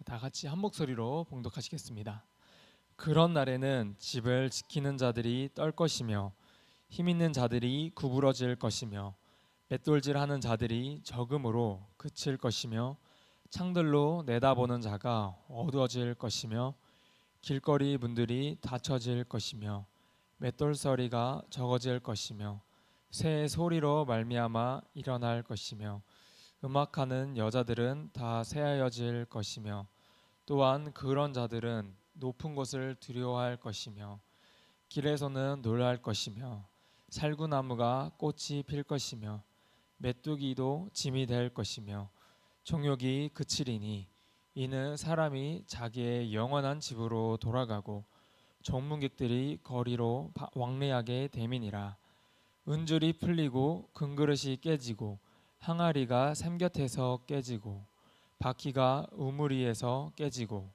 다 같이 한 목소리로 봉독하시겠습니다. 그런 날에는 집을 지키는 자들이 떨 것이며 힘 있는 자들이 구부러질 것이며 맷돌질하는 자들이 적음으로 그칠 것이며 창들로 내다보는 자가 어두워질 것이며 길거리 문들이 닫혀질 것이며 맷돌소리가 적어질 것이며 새 소리로 말미암아 일어날 것이며 음악하는 여자들은 다 새하여질 것이며 또한 그런 자들은 높은 곳을 두려워할 것이며 길에서는 놀랄 것이며 살구나무가 꽃이 필 것이며 메뚜기도 짐이 될 것이며 정욕이 그치리니 이는 사람이 자기의 영원한 집으로 돌아가고 정문객들이 거리로 왕래하게 됨이니라. 은줄이 풀리고 금그릇이 깨지고 항아리가 샘곁에서 깨지고 바퀴가 우물이에서 깨지고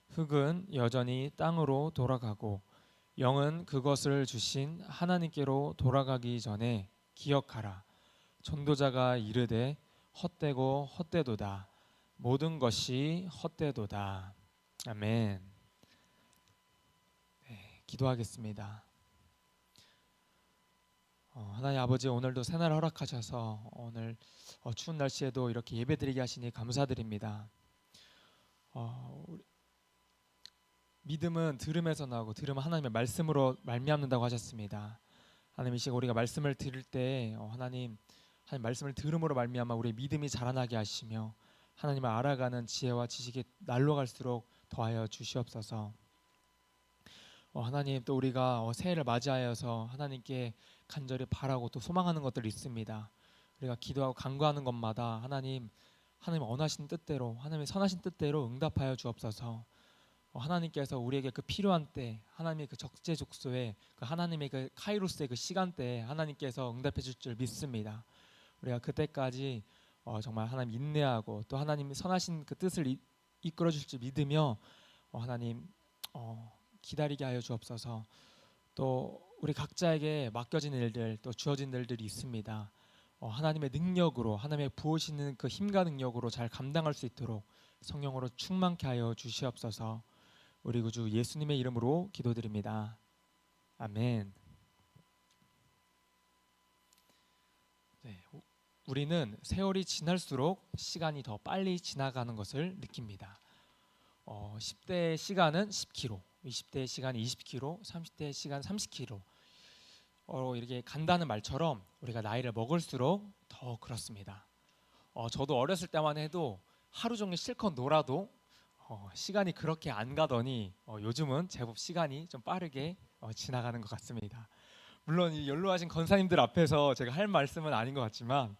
흙은 여전히 땅으로 돌아가고 영은 그것을 주신 하나님께로 돌아가기 전에 기억하라. 전도자가 이르되 헛되고 헛되도다. 모든 것이 헛되도다. 아멘. 네, 기도하겠습니다. 하나님 아버지, 오늘도 새날 허락하셔서 오늘 추운 날씨에도 이렇게 예배드리게 하시니 감사드립니다. 믿음은 들음에서 나오고 들음은 하나님의 말씀으로 말미암는다고 하셨습니다. 하나님, 이 시간 우리가 말씀을 들을 때 하나님 말씀을 들음으로 말미암아 우리의 믿음이 자라나게 하시며 하나님을 알아가는 지혜와 지식이 날로 갈수록 더하여 주시옵소서. 하나님, 또 우리가 새해를 맞이하여서 하나님께 간절히 바라고 또 소망하는 것들이 있습니다. 우리가 기도하고 간구하는 것마다 하나님 원하신 뜻대로, 하나님의 선하신 뜻대로 응답하여 주옵소서. 하나님께서 우리에게 그 필요한 때, 하나님의 그 적재적소에 그 하나님의 그 카이로스의 그 시간대에 하나님께서 응답해 줄 줄 믿습니다. 우리가 그때까지 정말 하나님 인내하고 또 하나님의 선하신 그 뜻을 이끌어 주실 줄 믿으며 하나님 기다리게 하여 주옵소서. 또 우리 각자에게 맡겨진 일들, 또 주어진 일들이 있습니다. 하나님의 능력으로, 하나님의 부으시는 그 힘과 능력으로 잘 감당할 수 있도록 성령으로 충만케 하여 주시옵소서. 우리 구주 예수님의 이름으로 기도드립니다. 아멘. 네, 우리는 세월이 지날수록 시간이 더 빨리 지나가는 것을 느낍니다. 10대의 시간은 10km, 20대의 시간이 20km, 30대의 시간 30km. 이렇게 간다는 말처럼 우리가 나이를 먹을수록 더 그렇습니다. 저도 어렸을 때만 해도 하루 종일 실컷 놀아도 시간이 그렇게 안 가더니 요즘은 제법 시간이 좀 빠르게 지나가는 것 같습니다. 물론 이 연로하신 권사님들 앞에서 제가 할 말씀은 아닌 것 같지만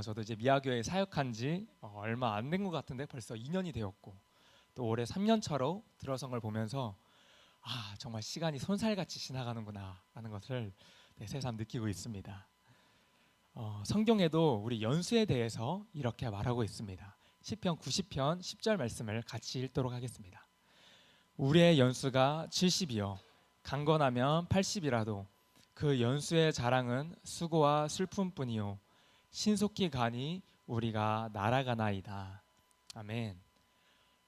저도 이제 미아교회에 사역한 지 얼마 안 된 것 같은데 벌써 2년이 되었고 또 올해 3년차로 들어선 걸 보면서 정말 시간이 손살같이 지나가는구나 라는 것을 새삼 느끼고 있습니다. 성경에도 우리 연수에 대해서 이렇게 말하고 있습니다. 시편 90편 10절 말씀을 같이 읽도록 하겠습니다. 우리의 연수가 70이요 강건하면 80이라도 그 연수의 자랑은 수고와 슬픔뿐이요 신속히 가니 우리가 날아가나이다. 아멘.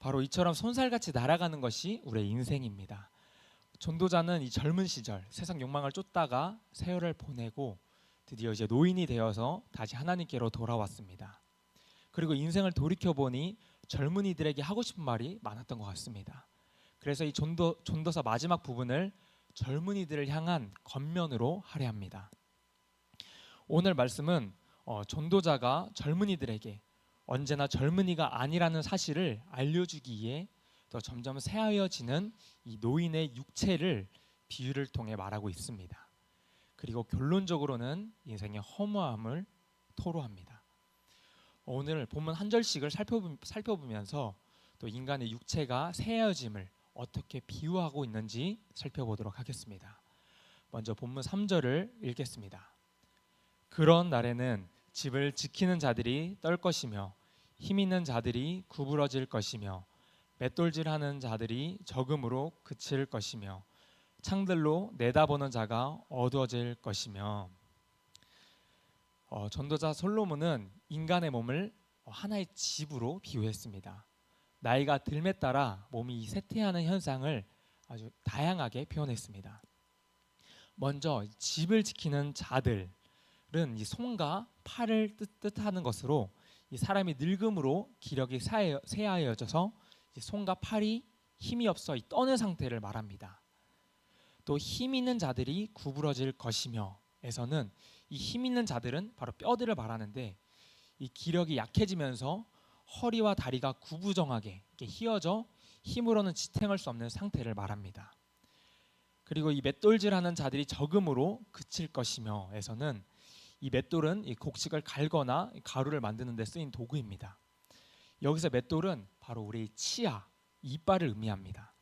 바로 이처럼 손살같이 날아가는 것이 우리의 인생입니다. 전도자는 이 젊은 시절 세상 욕망을 쫓다가 세월을 보내고 드디어 이제 노인이 되어서 다시 하나님께로 돌아왔습니다. 그리고 인생을 돌이켜보니 젊은이들에게 하고 싶은 말이 많았던 것 같습니다. 그래서 이 전도서 마지막 부분을 젊은이들을 향한 권면으로 할애합니다. 오늘 말씀은 전도자가 젊은이들에게 언제나 젊은이가 아니라는 사실을 알려주기 위해 더 점점 새하여지는 이 노인의 육체를 비유를 통해 말하고 있습니다. 그리고 결론적으로는 인생의 허무함을 토로합니다. 오늘 본문 한 절씩을 살펴보면서 또 인간의 육체가 새하여짐을 어떻게 비유하고 있는지 살펴보도록 하겠습니다. 먼저 본문 3절을 읽겠습니다. 그런 날에는 집을 지키는 자들이 떨 것이며 힘 있는 자들이 구부러질 것이며 맷돌질하는 자들이 적음으로 그칠 것이며 창들로 내다보는 자가 어두워질 것이며 전도자 솔로몬은 인간의 몸을 하나의 집으로 비유했습니다. 나이가 들에 따라 몸이 쇠퇴하는 현상을 아주 다양하게 표현했습니다. 먼저 집을 지키는 자들은 이 손과 팔을 뜻하는 것으로 이 사람이 늙음으로 기력이 쇠하여져서 손과 팔이 힘이 없어 떠는 상태를 말합니다. 또 힘 있는 자들이 구부러질 것이며 에서는 이 힘 있는 자들은 바로 뼈들을 말하는데 이 기력이 약해지면서 허리와 다리가 구부정하게 이렇게 휘어져 힘으로는 지탱할 수 없는 상태를 말합니다. 그리고 이 맷돌질하는 자들이 적음으로 그칠 것이며 에서는 이 맷돌은 이 곡식을 갈거나 가루를 만드는 데 쓰인 도구입니다. 여기서 맷돌은 바로 우리 치아, 이빨을 의미합니다.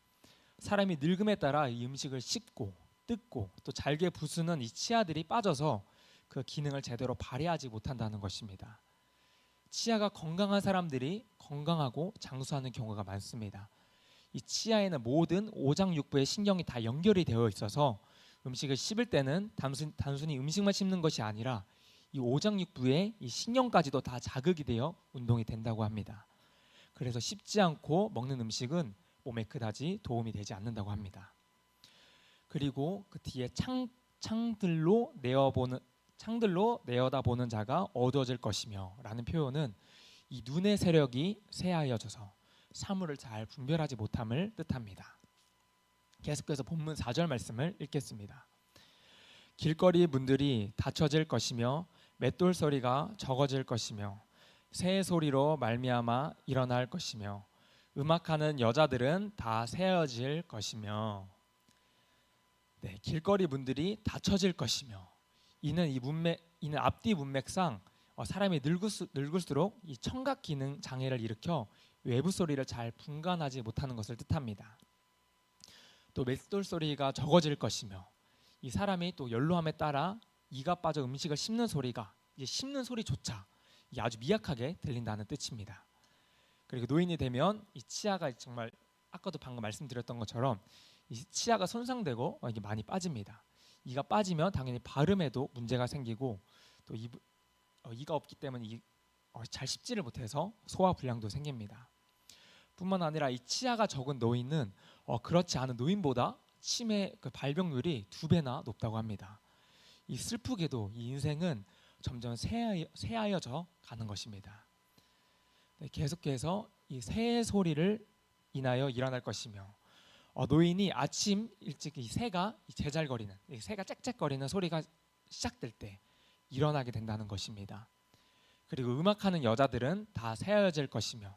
사람이 늙음에 따라 이 음식을 씹고 뜯고 또 잘게 부수는 이 치아들이 빠져서 그 기능을 제대로 발휘하지 못한다는 것입니다. 치아가 건강한 사람들이 건강하고 장수하는 경우가 많습니다. 이 치아에는 모든 오장육부의 신경이 다 연결이 되어 있어서 음식을 씹을 때는 단순히 음식만 씹는 것이 아니라 이 오장육부의 이 신경까지도 다 자극이 되어 운동이 된다고 합니다. 그래서 씹지 않고 먹는 음식은 몸에 그다지 도움이 되지 않는다고 합니다. 그리고 그 뒤에 창들로 내어다보는 자가 어두워질 것이며 라는 표현은 이 눈의 세력이 쇠하여져서 사물을 잘 분별하지 못함을 뜻합니다. 계속해서 본문 4절 말씀을 읽겠습니다. 길거리 문들이 닫혀질 것이며 맷돌 소리가 적어질 것이며 새 소리로 말미암아 일어날 것이며 음악하는 여자들은 다 세어질 것이며. 네, 길거리 문들이 닫혀질 것이며 이는 앞뒤 문맥상 사람이 늙을수록 이 청각 기능 장애를 일으켜 외부 소리를 잘 분간하지 못하는 것을 뜻합니다. 또 맷돌 소리가 적어질 것이며 이 사람이 또 연로함에 따라 이가 빠져 음식을 씹는 소리가 씹는 소리조차 아주 미약하게 들린다는 뜻입니다. 그리고 노인이 되면 이 치아가 정말 아까도 방금 말씀드렸던 것처럼 이 치아가 손상되고 이게 많이 빠집니다. 이가 빠지면 당연히 발음에도 문제가 생기고 또 이가 없기 때문에 잘 씹지를 못해서 소화 불량도 생깁니다. 뿐만 아니라 이 치아가 적은 노인은 그렇지 않은 노인보다 치매 발병률이 2배나 높다고 합니다. 이 슬프게도 이 인생은 점점 쇠하여져 가는 것입니다. 네, 계속해서 이 새 소리를 인하여 일어날 것이며 노인이 아침 일찍 이 새가 제잘거리는 이 새가 짹짹거리는 소리가 시작될 때 일어나게 된다는 것입니다. 그리고 음악하는 여자들은 다 쇠하여질 것이며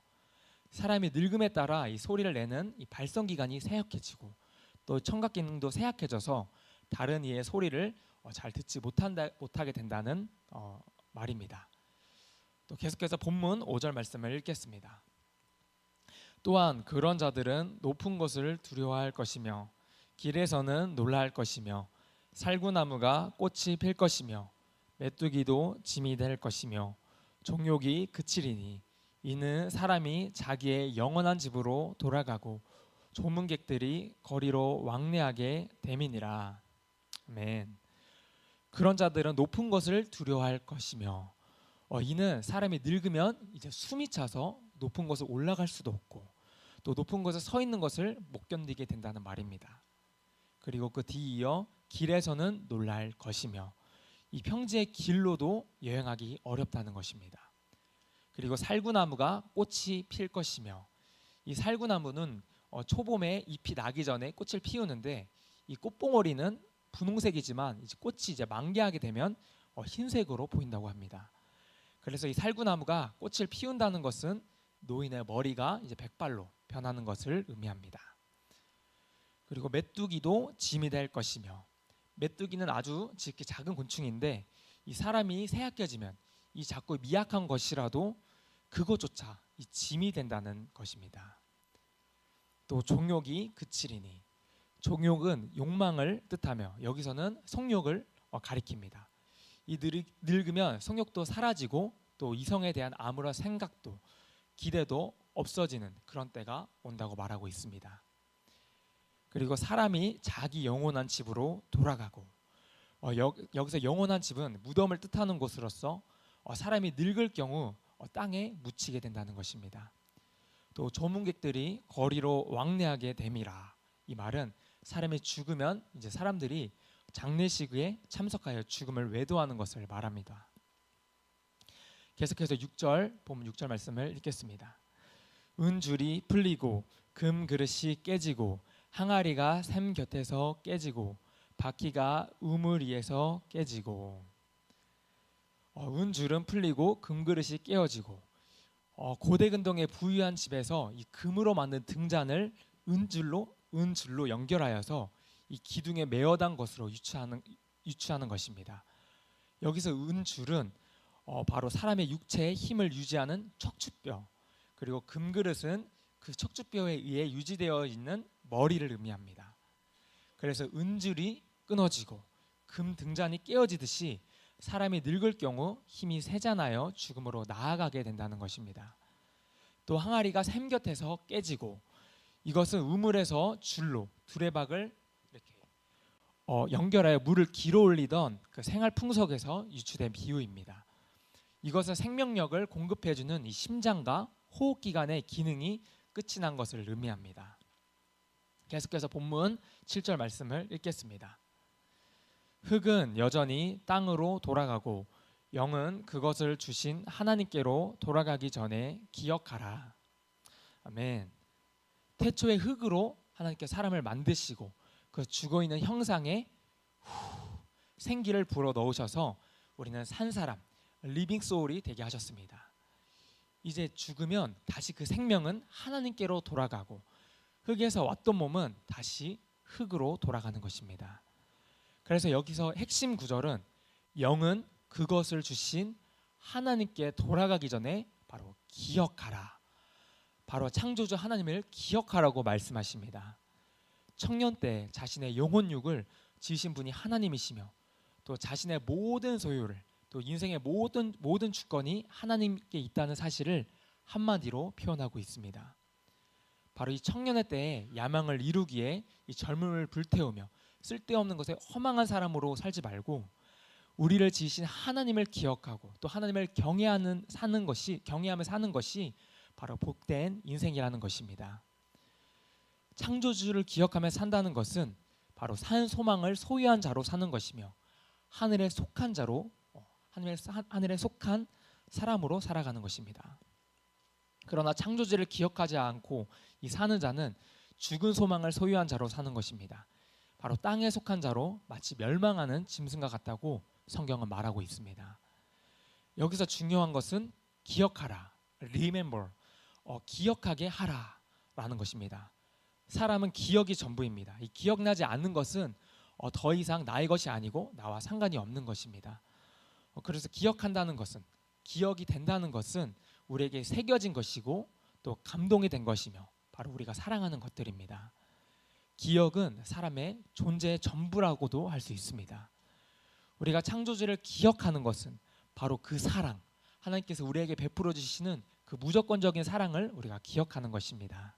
사람이 늙음에 따라 이 소리를 내는 이 발성기관이 쇠약해지고 또 청각 기능도 쇠약해져서 다른 이의 소리를 잘 듣지 못하게 된다는 말입니다. 또 계속해서 본문 5절 말씀을 읽겠습니다. 또한 그런 자들은 높은 것을 두려워할 것이며 길에서는 놀라할 것이며 살구나무가 꽃이 필 것이며 메뚜기도 짐이 될 것이며 종욕이 그치리니 이는 사람이 자기의 영원한 집으로 돌아가고 조문객들이 거리로 왕래하게 됨이니라. 아멘. 그런 자들은 높은 것을 두려워할 것이며 이는 사람이 늙으면 이제 숨이 차서 높은 곳에 올라갈 수도 없고 또 높은 곳에 서 있는 것을 못 견디게 된다는 말입니다. 그리고 그 뒤이어 길에서는 놀랄 것이며 이 평지의 길로도 여행하기 어렵다는 것입니다. 그리고 살구나무가 꽃이 필 것이며 이 살구나무는 초봄에 잎이 나기 전에 꽃을 피우는데 이 꽃봉오리는 분홍색이지만 이제 꽃이 이제 만개하게 되면 흰색으로 보인다고 합니다. 그래서 이 살구나무가 꽃을 피운다는 것은 노인의 머리가 이제 백발로 변하는 것을 의미합니다. 그리고 메뚜기도 짐이 될 것이며 메뚜기는 아주 작은 곤충인데 이 사람이 쇠약해지면 이 작고 미약한 것이라도 그것조차 이 짐이 된다는 것입니다. 또 종욕이 그치리니 종욕은 욕망을 뜻하며 여기서는 성욕을 가리킵니다. 이 늙으면 성욕도 사라지고 또 이성에 대한 아무런 생각도 기대도 없어지는 그런 때가 온다고 말하고 있습니다. 그리고 사람이 자기 영원한 집으로 돌아가고 여기서 영원한 집은 무덤을 뜻하는 곳으로서 사람이 늙을 경우 땅에 묻히게 된다는 것입니다. 또 조문객들이 거리로 왕래하게 됨이라. 이 말은 사람이 죽으면 이제 사람들이 장례식에 참석하여 죽음을 외도하는 것을 말합니다. 계속해서 6절 보면 6절 말씀을 읽겠습니다. 은줄이 풀리고 금 그릇이 깨지고 항아리가 샘 곁에서 깨지고 바퀴가 우물 위에서 깨지고. 은줄은 풀리고 금 그릇이 깨어지고, 고대 근동의 부유한 집에서 이 금으로 만든 등잔을 은줄로 연결하여서 이 기둥에 메어단 것으로 유추하는 것입니다. 여기서 은줄은 바로 사람의 육체의 힘을 유지하는 척추뼈, 그리고 금그릇은 그 척추뼈에 의해 유지되어 있는 머리를 의미합니다. 그래서 은줄이 끊어지고 금 등잔이 깨어지듯이 사람이 늙을 경우 힘이 쇠잔하여 죽음으로 나아가게 된다는 것입니다. 또 항아리가 샘 곁에서 깨지고, 이것은 우물에서 줄로 두레박을 이렇게 연결하여 물을 길어 올리던 그 생활 풍속에서 유추된 비유입니다. 이것은 생명력을 공급해주는 이 심장과 호흡기관의 기능이 끝이 난 것을 의미합니다. 계속해서 본문 7절 말씀을 읽겠습니다. 흙은 여전히 땅으로 돌아가고 영은 그것을 주신 하나님께로 돌아가기 전에 기억하라. 아멘. 태초의 흙으로 하나님께 사람을 만드시고 그 죽어있는 형상에 생기를 불어 넣으셔서 우리는 산 사람, 리빙 소울이 되게 하셨습니다. 이제 죽으면 다시 그 생명은 하나님께로 돌아가고 흙에서 왔던 몸은 다시 흙으로 돌아가는 것입니다. 그래서 여기서 핵심 구절은 영은 그것을 주신 하나님께 돌아가기 전에 바로 기억하라, 바로 창조주 하나님을 기억하라고 말씀하십니다. 청년 때 자신의 영혼육을 지으신 분이 하나님이시며 또 자신의 모든 소유를, 또 인생의 모든 주권이 하나님께 있다는 사실을 한마디로 표현하고 있습니다. 바로 이 청년의 때에 야망을 이루기에 이 젊음을 불태우며 쓸데없는 것에 허망한 사람으로 살지 말고 우리를 지으신 하나님을 기억하고 또 하나님을 경외하며 사는 것이 바로 복된 인생이라는 것입니다. 창조주를 기억하며 산다는 것은 바로 산 소망을 소유한 자로 사는 것이며 하늘에 속한 자로, 하늘에 속한 사람으로 살아가는 것입니다. 그러나 창조주를 기억하지 않고 이 사는 자는 죽은 소망을 소유한 자로 사는 것입니다. 바로 땅에 속한 자로 마치 멸망하는 짐승과 같다고 성경은 말하고 있습니다. 여기서 중요한 것은 기억하라, remember, 기억하게 하라라는 것입니다. 사람은 기억이 전부입니다. 이 기억나지 않는 것은 더 이상 나의 것이 아니고 나와 상관이 없는 것입니다. 그래서 기억한다는 것은, 기억이 된다는 것은 우리에게 새겨진 것이고 또 감동이 된 것이며 바로 우리가 사랑하는 것들입니다. 기억은 사람의 존재의 전부라고도 할 수 있습니다. 우리가 창조주를 기억하는 것은 바로 그 사랑, 하나님께서 우리에게 베풀어 주시는 그 무조건적인 사랑을 우리가 기억하는 것입니다.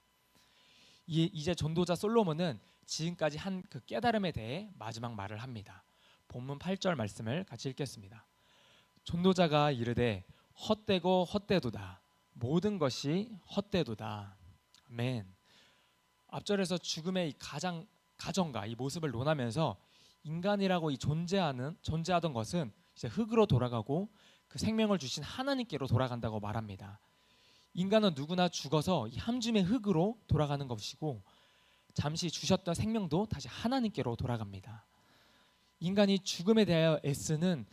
이제 전도자 솔로몬은 지금까지 한 그 깨달음에 대해 마지막 말을 합니다. 본문 8절 말씀을 같이 읽겠습니다. 전도자가 이르되 헛되고 헛되도다, 모든 것이 헛되도다. 아멘. 앞절에서 죽음의 이 가정과 이 모습을 논하면서 인간이라고 존재하던 것은 이제 흙으로 돌아가고 그 생명을 주신 하나님께로 돌아간다고 말합니다. 인간은 누구나 죽어서 이 함줌의 흙으로 돌아가는 것이고 잠시 주셨던 생명도 다시 하나님께로 돌아갑니다. 인간이 죽음에 대하여 애쓰는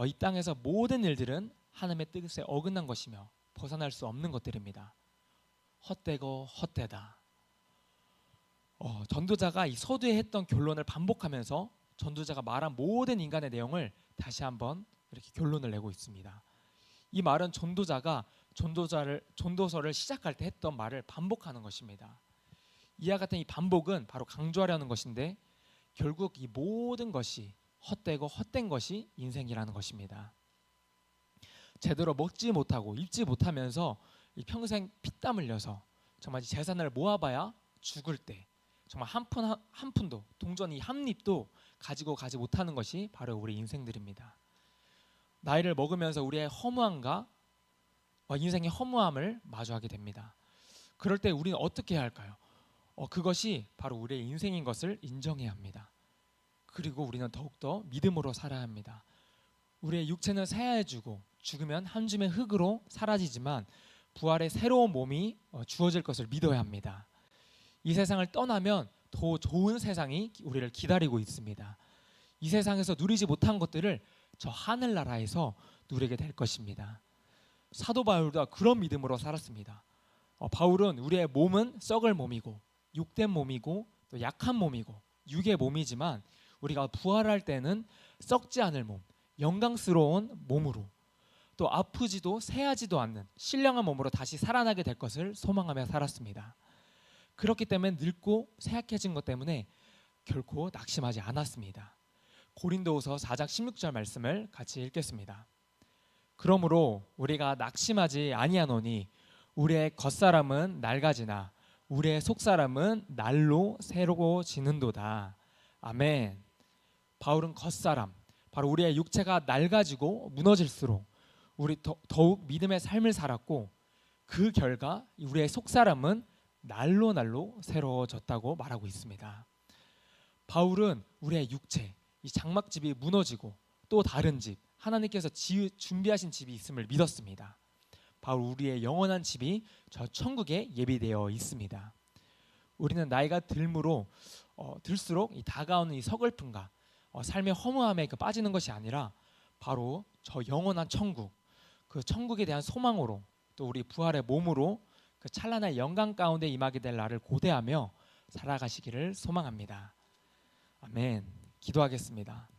이 땅에서 모든 일들은 하나님의 뜻에 어긋난 것이며 벗어날 수 없는 것들입니다. 헛되고 헛되다. 전도자가 이 서두에 했던 결론을 반복하면서 전도자가 말한 모든 인간의 내용을 다시 한번 이렇게 결론을 내고 있습니다. 이 말은 전도자가 전도서를 시작할 때 했던 말을 반복하는 것입니다. 이와 같은 이 반복은 바로 강조하려는 것인데 결국 이 모든 것이 헛되고 헛된 것이 인생이라는 것입니다. 제대로 먹지 못하고 입지 못하면서 평생 피땀 흘려서 정말 재산을 모아봐야 죽을 때 정말 한 푼도, 동전 이 한 립도 가지고 가지 못하는 것이 바로 우리 인생들입니다. 나이를 먹으면서 우리의 허무함과 인생의 허무함을 마주하게 됩니다. 그럴 때 우리는 어떻게 해야 할까요? 그것이 바로 우리의 인생인 것을 인정해야 합니다. 그리고 우리는 더욱더 믿음으로 살아야 합니다. 우리의 육체는 쇠하여지고 죽으면 한 줌의 흙으로 사라지지만 부활의 새로운 몸이 주어질 것을 믿어야 합니다. 이 세상을 떠나면 더 좋은 세상이 우리를 기다리고 있습니다. 이 세상에서 누리지 못한 것들을 저 하늘나라에서 누리게 될 것입니다. 사도 바울도 그런 믿음으로 살았습니다. 바울은 우리의 몸은 썩을 몸이고 육된 몸이고 또 약한 몸이고 육의 몸이지만 우리가 부활할 때는 썩지 않을 몸, 영광스러운 몸으로 또 아프지도 쇠하지도 않는 신령한 몸으로 다시 살아나게 될 것을 소망하며 살았습니다. 그렇기 때문에 늙고 쇠약해진 것 때문에 결코 낙심하지 않았습니다. 고린도후서 4장 16절 말씀을 같이 읽겠습니다. 그러므로 우리가 낙심하지 아니하노니 우리의 겉사람은 낡아지나 우리의 속사람은 날로 새로워지는도다. 아멘. 바울은 겉사람, 바로 우리의 육체가 낡아지고 무너질수록 우리 더욱 믿음의 삶을 살았고 그 결과 우리의 속사람은 날로 새로워졌다고 말하고 있습니다. 바울은 우리의 육체, 이 장막집이 무너지고 또 다른 집, 하나님께서 준비하신 집이 있음을 믿었습니다. 바울 우리의 영원한 집이 저 천국에 예비되어 있습니다. 우리는 나이가 들수록 이 다가오는 이 서글픔과 삶의 허무함에 빠지는 것이 아니라 바로 저 영원한 천국, 그 천국에 대한 소망으로 또 우리 부활의 몸으로 그 찬란한 영광 가운데 임하게 될 날을 고대하며 살아가시기를 소망합니다. 아멘. 기도하겠습니다.